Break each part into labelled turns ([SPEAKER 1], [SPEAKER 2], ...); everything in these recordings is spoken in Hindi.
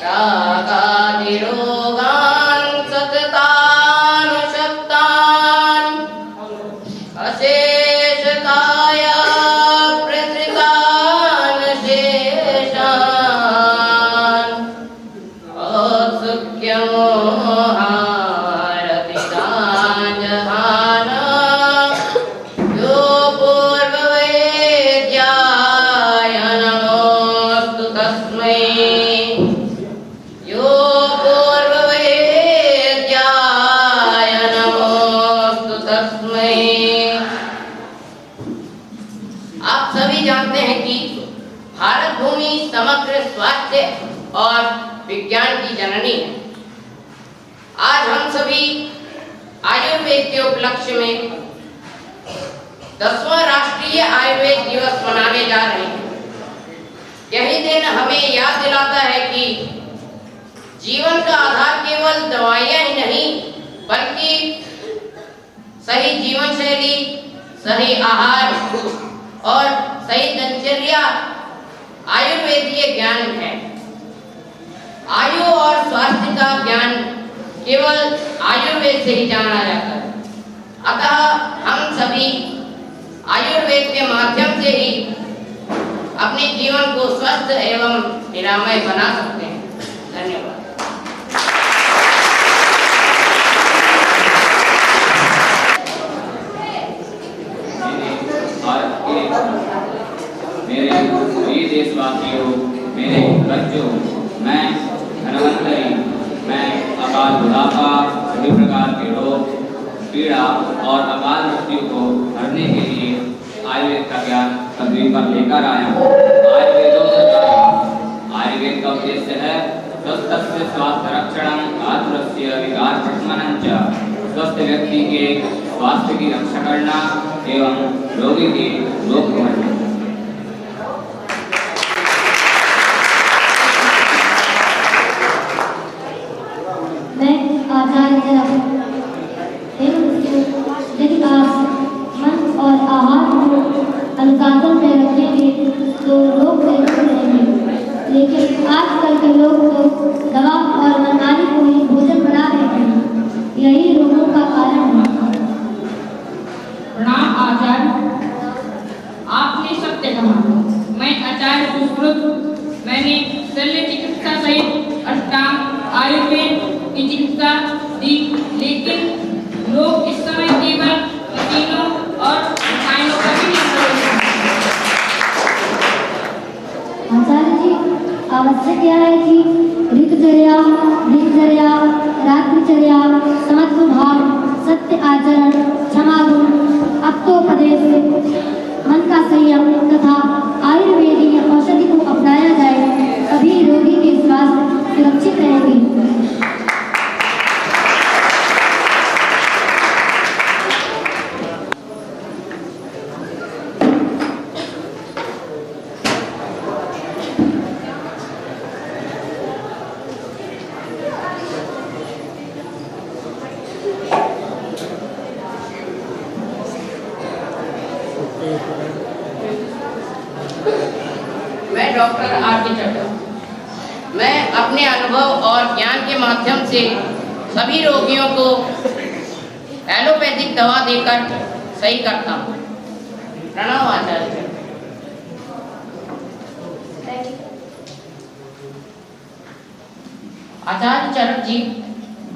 [SPEAKER 1] रागादिरोगान् सततानुशक्तान् अशेषकाया प्रसृतान् शेषान् असुख्यमोहारतितान् जहान यो पूर्ववेद्याय नमोऽस्तु तस्मै यो पूर्ववेद्याय नमोऽस्तु तस्मै। आप सभी जानते हैं कि भारत भूमि समग्र स्वास्थ्य और विज्ञान की जननी है। आज हम सभी आयुर्वेद के उपलक्ष्य में 10वां राष्ट्रीय आयुर्वेद दिवस मनाने जा रहे हैं। यही दिन हमें याद दिलाता है कि जीवन का आधार केवल दवाइयां ही नहीं, बल्कि सही जीवन शैली, सही आहार और सही दिनचर्या आयुर्वेदीय ज्ञान है। आयु और स्वास्थ्य का ज्ञान केवल आयुर्वेद से ही जाना जाता है। अतः हम सभी आयुर्वेद के माध्यम से ही अपने जीवन को स्वस्थ एवं निरामय बना सकते हैं। धन्यवाद।
[SPEAKER 2] मेरे प्रिय देशवासियों, मेरे बच्चों, मैं धनवंतरी, मैं अकाल बुढ़ापा, सभी प्रकार के रोग, पीड़ा और अकाल मृत्यु को हरने के लिए आयुर्वेद का ज्ञान पृथ्वी पर लेकर आया हूँ। आयुर्वेद का उद्देश्य है स्वस्थस्य स्वास्थ्य रक्षणं, आतुरस्य विकार प्रशमनं च। स्वस्थ व्यक्ति के स्वास्थ्य की रक्षा करना एवं रोगी के रोग निवारण।
[SPEAKER 3] मैं आचार्य यदि आप मन और आहार को अनुशासन में रखेंगे तो रोग से दूर रहेंगे। लेकिन आजकल के लोग तो दवा और मनमानी को ही भोजन बना रहे हैं। यही रोगों का कारण है।
[SPEAKER 4] प्रणाम आचार्य, आपने सत्य कहा। मैं आचार्य सुश्रुत, मैंने शल्य चिकित्सा सहित अष्टांग आयुर्वेद की चिकित्सा दी, लेकिन लोग इस समय केवल मशीनों और रसायनों पर ही निर्भर हैं।
[SPEAKER 3] आचार्य जी, आवश्यक यह है कि ऋतुचर्या, दिनचर्या, रात्रिचर्या, समत्व भाव, सत्य आचरण, क्षमा गुण, अप्तोपदेश, मन का संयम तथा आयुर्वेदीय औषधि को अपनाया जाए, तभी रोगी के स्वास्थ्य सुरक्षित रहेंगे।
[SPEAKER 1] मैं डॉक्टर आर.के. चड्ढा। मैं अपने अनुभव और ज्ञान के माध्यम से सभी रोगियों को एलोपैथिक दवा देकर सही करता हूँ। प्रणाम आचार्य। आचार्य चरण जी,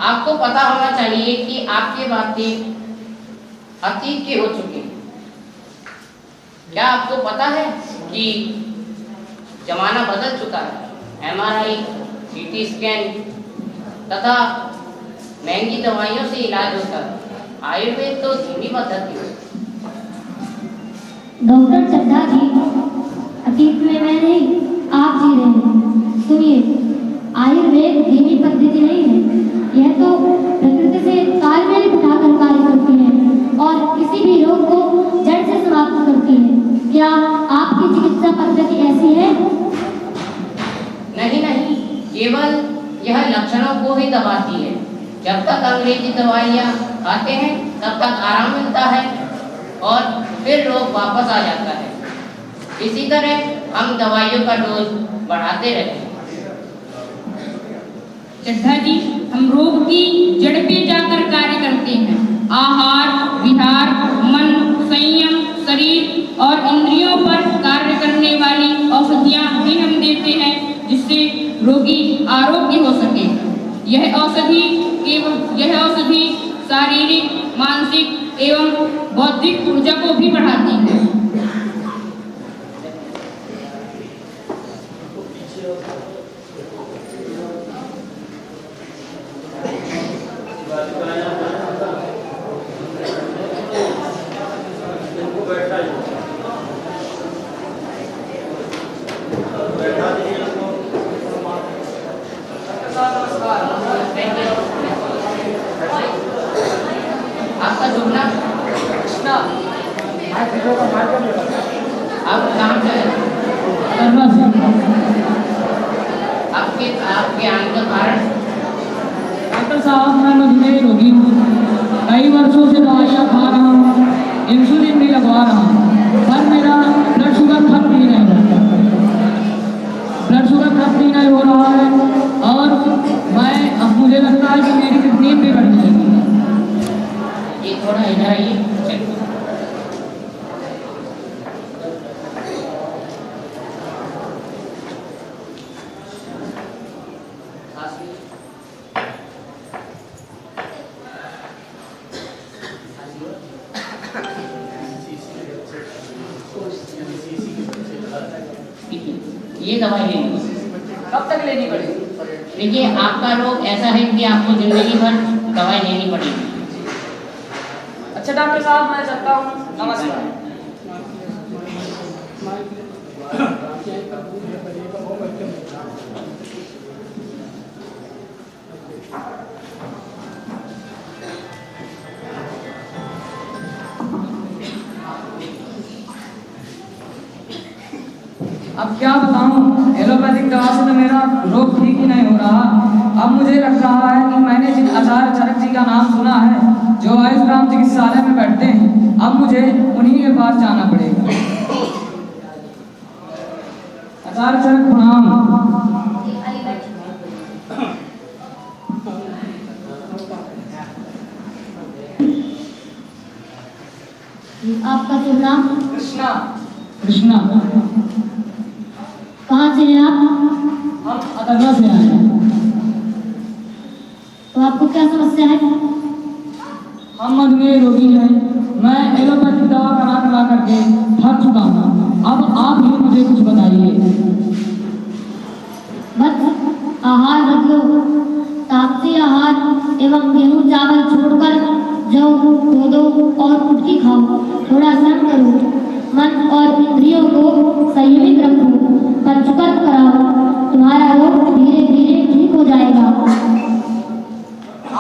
[SPEAKER 1] आपको पता होना चाहिए कि आपके बातें अतीत की हो चुकी हैं। क्या आपको पता है कि जमाना बदल चुका है? MRI, CT स्कैन तथा महंगी दवाइयों से इलाज होता है। आयुर्वेद तो धीमी पद्धति है।
[SPEAKER 3] डॉक्टर चड्ढा जी, अतीत में मैं नहीं, आप जी रहे हैं। सुनिए, आयुर्वेद धीमी पद्धति नहीं है। यह तो प्रकृति से तालमेल बिठाकर कार्य करती है और किसी भी रोग को जड़ से समाप्त करती है। क्या आपकी चिकित्सा पद्धति ऐसी है?
[SPEAKER 1] नहीं नहीं, केवल यह लक्षणों को ही दबाती है। जब तक अंग्रेजी दवाइयाँ खाते हैं तब तक आराम मिलता है और फिर रोग वापस आ जाता है। इसी तरह हम दवाइयों का डोज बढ़ाते रहते हैं।
[SPEAKER 4] चड्ढा जी, हम रोग की जड़ पे जाकर कार्य करते हैं। आहार विहार, मन, संयम, शरीर और इंद्रियों पर कार्य करने वाली औषधियाँ भी हम देते हैं, जिससे रोगी आरोग्य हो सके। यह औषधि शारीरिक, मानसिक एवं बौद्धिक ऊर्जा को भी बढ़ाती है।
[SPEAKER 1] आपका शुभ नाम? आप कहाँ से हैं? आपके आने का कारण?
[SPEAKER 5] डॉक्टर साहब, मैं मधुमेह रोगी हूँ। कई वर्षों से दवाइयाँ खा रहा हूँ, इंसुलिन भी लगवा रहा हूँ, पर मेरा ब्लड शुगर खत्म ही नहीं होता। ब्लड शुगर खत्म ही नहीं हो रहा है और अब मुझे लगता है कि मेरी किडनी भी बढ़ जाएगी।
[SPEAKER 1] ये थोड़ा इधर आइए, चेक। ये दवाई लेनी
[SPEAKER 5] कब तक लेनी पड़ेगी?
[SPEAKER 1] देखिए, आपका रोग ऐसा है कि आपको जिंदगी भर दवाई लेनी पड़ेगी।
[SPEAKER 5] अच्छा डॉक्टर साहब, मैं चलता हूँ। नमस्कार। अब क्या बताऊं, एलोपैथिक दवा से तो मेरा रोग ठीक ही नहीं हो रहा। अब मुझे लग रहा है कि मैंने जिन आचार्य चरक जी का नाम सुना है, जो आयुष्ग्राम चिकित्सालय में बैठते हैं, अब मुझे उन्हीं के पास जाना पड़ेगा। आचार्य चरक प्रणाम।
[SPEAKER 3] आपका शुभ नाम?
[SPEAKER 5] कृष्णा। कृष्णा।
[SPEAKER 3] कहाँ से हैं आप?
[SPEAKER 5] हम अतरवा से आए हैं।
[SPEAKER 3] तो आपको क्या समस्या है?
[SPEAKER 5] हम मधुमेह रोगी हैं। मैं एलोपैथिक दवा करा करके थक चुका हूँ। अब आप ही मुझे कुछ बताइए।
[SPEAKER 3] बस आहार बदलो। ताकती आहार एवं गेहूं चावल छोड़कर जौ, कोदो और कुटकी खाओ। थोड़ा श्रम करो, मन और इंद्रियों को संयमित रखो, पंचकर्म कराओ। तुम्हारा रोग धीरे धीरे ठीक हो जाएगा।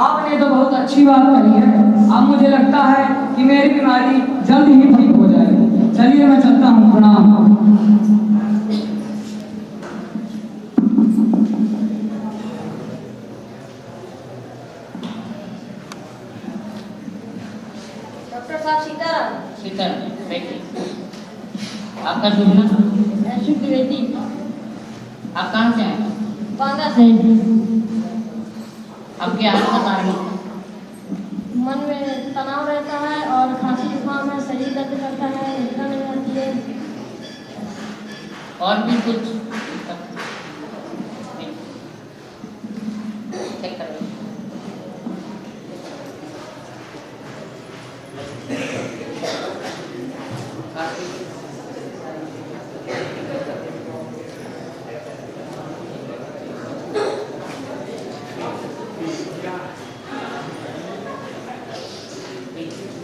[SPEAKER 5] आपने तो बहुत अच्छी बात कही है। अब मुझे लगता है कि मेरी बीमारी जल्द ही ठीक हो जाएगी। चलिए मैं चलता हूँ। प्रणाम।
[SPEAKER 3] डॉक्टर साहब, सीताराम।
[SPEAKER 1] सीताराम, बैठिए। आपका शुभ नाम?
[SPEAKER 3] शुभ द्विवेदी।
[SPEAKER 1] आप कहाँ से आए?
[SPEAKER 3] बांदा से।
[SPEAKER 1] आपके आने का कारण?
[SPEAKER 3] मन में तनाव रहता है और खांसी जुकाम है, शरीर दर्द करता है, निद्रा नहीं आती है।
[SPEAKER 1] और भी कुछ? चेक करो।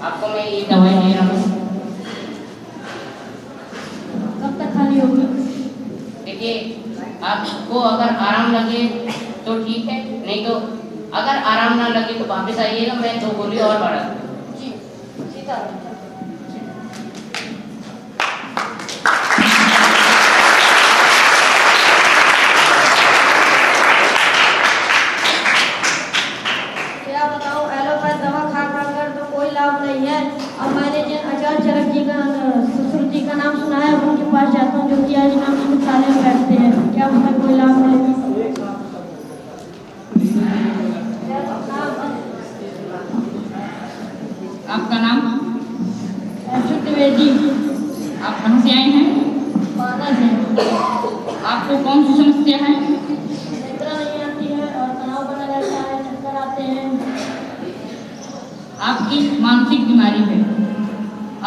[SPEAKER 1] आपको मैं ये दवाई दे रहा हूँ।
[SPEAKER 3] कब तक खाली होगी?
[SPEAKER 1] देखिए, आपको अगर आराम लगे तो ठीक है, नहीं तो अगर आराम ना लगे तो वापस आइएगा, मैं 2 गोली और बढ़ा दूँगा।
[SPEAKER 3] जी, सीताराम। क्या बताऊं, एलोपैथ दवा खा कर तो कोई लाभ नहीं है। अब मैंने जिन आचार्य चरक जी का, ससुर जी का नाम सुना है, उनके पास जाता हूँ, जो कि आयुष्ग्राम चिकित्सालय में बैठते हैं। क्या उसका कोई लाभ मिलेगा?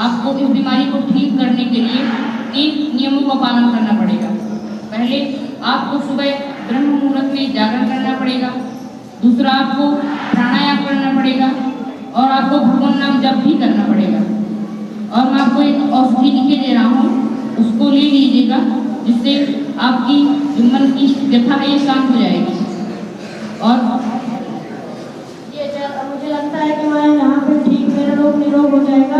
[SPEAKER 4] आपको इस बीमारी को ठीक करने के लिए 3 नियमों का पालन करना पड़ेगा। पहले आपको सुबह ब्रह्म मुहूर्त में जागरण करना पड़ेगा। दूसरा, आपको प्राणायाम करना पड़ेगा और आपको भगवान नाम जप भी करना पड़ेगा। और मैं आपको एक औषधि लिखे दे रहा हूँ, उसको ले लीजिएगा, जिससे आपकी जो मन की व्यथा है ये शांत हो जाएगी। और
[SPEAKER 3] मुझे लगता है कि मैं यहाँ पे ठीक, मेरा रोग निरोग हो जाएगा।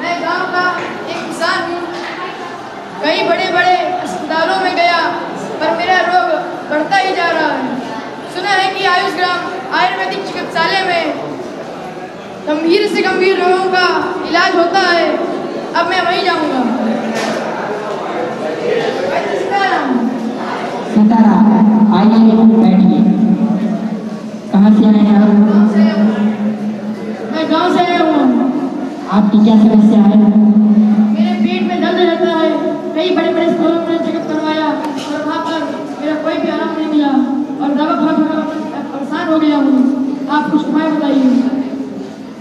[SPEAKER 6] मैं गांव का एक किसान हूँ। कई बड़े बड़े अस्पतालों में गया पर मेरा रोग बढ़ता ही जा रहा है। सुना है कि आयुष ग्राम आयुर्वेदिक चिकित्सालय में गंभीर से गंभीर रोगों का इलाज होता है। अब मैं वहीं जाऊंगा।
[SPEAKER 5] सीताराम, आइए बैठिए। कहाँ से आए हैं आप?
[SPEAKER 6] मैं गांव से आया हूँ।
[SPEAKER 5] आपकी क्या समस्या है?
[SPEAKER 6] मेरे पेट में दर्द रहता है। कई बड़े बड़े अस्पतालों में चेकअप करवाया और वहाँ पर मेरा कोई भी आराम नहीं मिला और दवा खा परेशान हो गया हूँ। आप कुछ उपाय बताइए।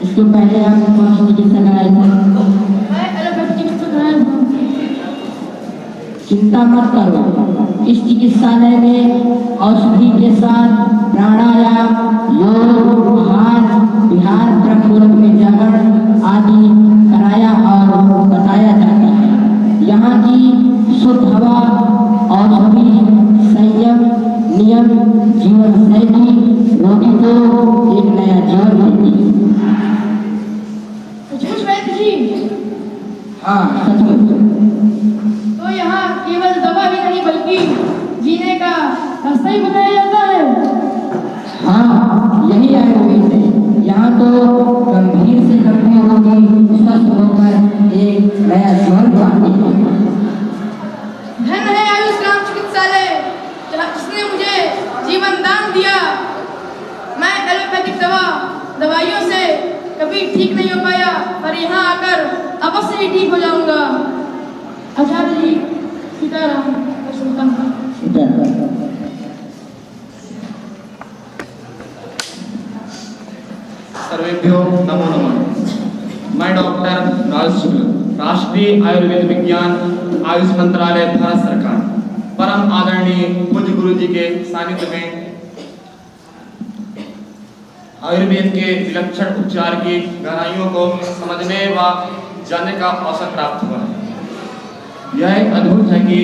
[SPEAKER 5] इसके पहले आप कौन सी चिकित्सा कराए थे?
[SPEAKER 6] मैं एलोपैथी चिकित्सा कराया हूँ।
[SPEAKER 5] चिंता मत करो, इस चिकित्सालय में औषधि के साथ प्राणायाम, योग, आहार, विहार, ब्रह्म मुहूर्त में जागरण आदि कराया और बताया जाता है। यहाँ की शुद्ध हवा, औषधि, संयम, नियम, जीवन शैली रोगी को एक नया जीवन देती है।
[SPEAKER 6] सचमुच वैद्य जी?
[SPEAKER 5] हाँ, सचमुच।
[SPEAKER 6] तो यहाँ केवल दवा ही नहीं बल्कि जीने का रास्ता ही बताया जाता है।
[SPEAKER 5] हाँ, यही आयुर्वेद है। यहाँ तो गंभीर से गंभीर रोगी स्वस्थ होकर एक नया जीवन पाते हैं।
[SPEAKER 6] धन है आयुष ग्राम चिकित्सालय जिसने मुझे जीवन दान दिया। मैं एलोपैथिक दवाइयों से कभी ठीक नहीं हो पाया पर यहाँ आकर अवश्य ही ठीक हो जाऊंगा। आचार्य जी, सीताराम।
[SPEAKER 7] सर्वेभ्यो नमो नमः। मैं डॉक्टर राज शुक्ल, राष्ट्रीय आयुर्वेद विज्ञान आयुष मंत्रालय भारत सरकार, परम आदरणीय पूज्य गुरु जी के सानिध्य में आयुर्वेद के विलक्षण उपचार की गहराइयों को समझने व जानने का अवसर प्राप्त हुआ है। यह एक अद्भुत है कि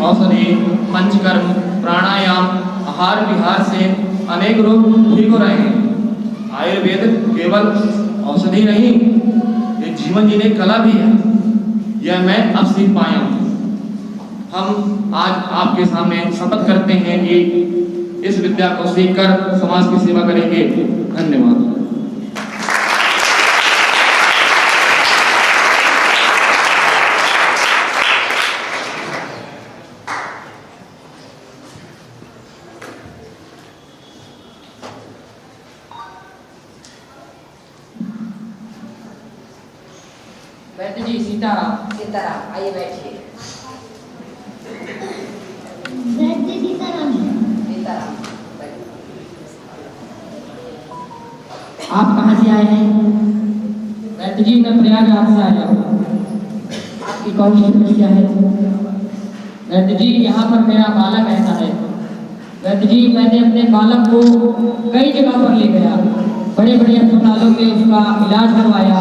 [SPEAKER 7] औषधि, पंचकर्म, प्राणायाम, आहार विहार से अनेक रोग ठीक हो रहे हैं। आयुर्वेद केवल औषधि नहीं, ये जीवन जीने की कला भी है। यह मैं अब सीख पाया हूँ। हम आज आपके सामने शपथ करते हैं कि इस विद्या को सीखकर समाज की सेवा करेंगे। धन्यवाद।
[SPEAKER 4] वैद्य जी, सीताराम।
[SPEAKER 1] सीताराम, आइए बैठिए।
[SPEAKER 3] वैद्य सीताराम।
[SPEAKER 1] सीताराम,
[SPEAKER 5] आप कहाँ से आए हैं?
[SPEAKER 4] वैद्य जी, मैं प्रयागराज से आया हूँ।
[SPEAKER 5] आपकी कौन सी समस्या है?
[SPEAKER 4] वैद्य जी, यहाँ पर मेरा बालक ऐसा है। वैद्य जी, मैंने अपने बालक को कई जगह पर ले गया, बड़े बड़े अस्पतालों में उसका इलाज करवाया,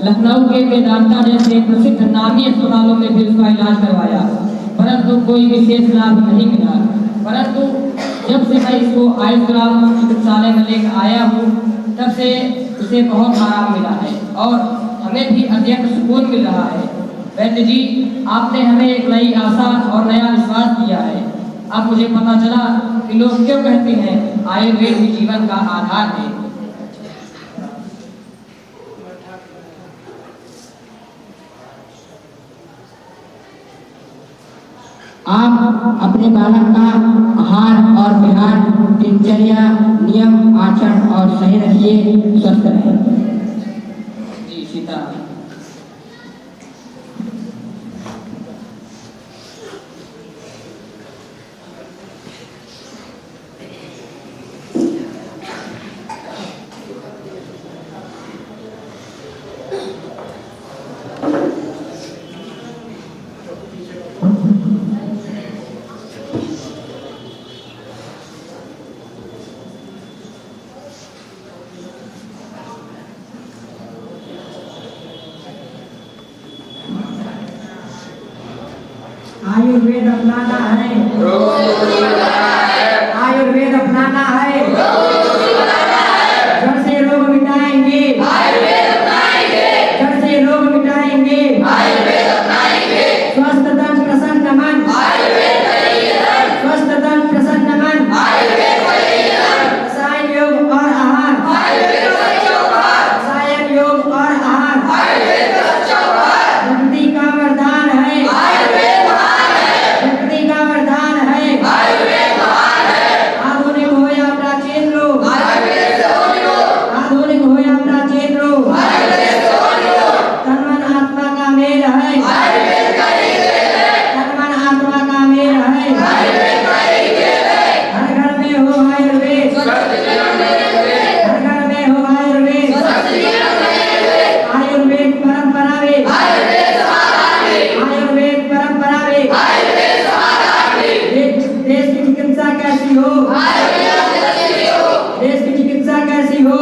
[SPEAKER 4] लखनऊ के वेदांता जैसे प्रसिद्ध नामी अस्पतालों में भी उसका इलाज करवाया, परंतु कोई विशेष लाभ नहीं मिला। परंतु जब से मैं इसको आयुष ग्राम चिकित्सालय में लेकर आया हूँ, तब से उसे बहुत आराम मिला है और हमें भी अत्यंत सुकून मिल रहा है। वैद्य जी, आपने हमें एक नई आशा और नया विश्वास दिया है। अब मुझे पता चला कि लोग क्यों कहते हैं आयुर्वेद ही जीवन का आधार है।
[SPEAKER 5] आप अपने बालक का आहार और विहार, दिनचर्या, नियम, आचरण और सही रखिए, स्वस्थ रहें।
[SPEAKER 4] जी, सीताराम।
[SPEAKER 5] आयुर्वेद अपनाना है, आयुर्वेद अपनाना है, जड़ से रोग मिटाएंगे, जड़ से रोग मिटाएंगे, स्वस्थ तन प्रसन्न मन, स्वस्थ तन प्रसन्न मन, रसायन योग और आहार, रसायन योग और आहार, प्रकृति का वरदान है, प्रकृति का वरदान है, आधुनिक हो या प्राचीन लोग, आधुनिक हो या प्राचीन लोग, तन मन आत्मा का मेल है, तन मन आत्मा का मेल है, हर घर में हो आयुर्वेद, हर घर में हो आयुर्वेद, आयुर्वेद परंपरा में, आयुर्वेद परंपरा में, देश की चिकित्सा कैसी हो, देश की चिकित्सा कैसी हो,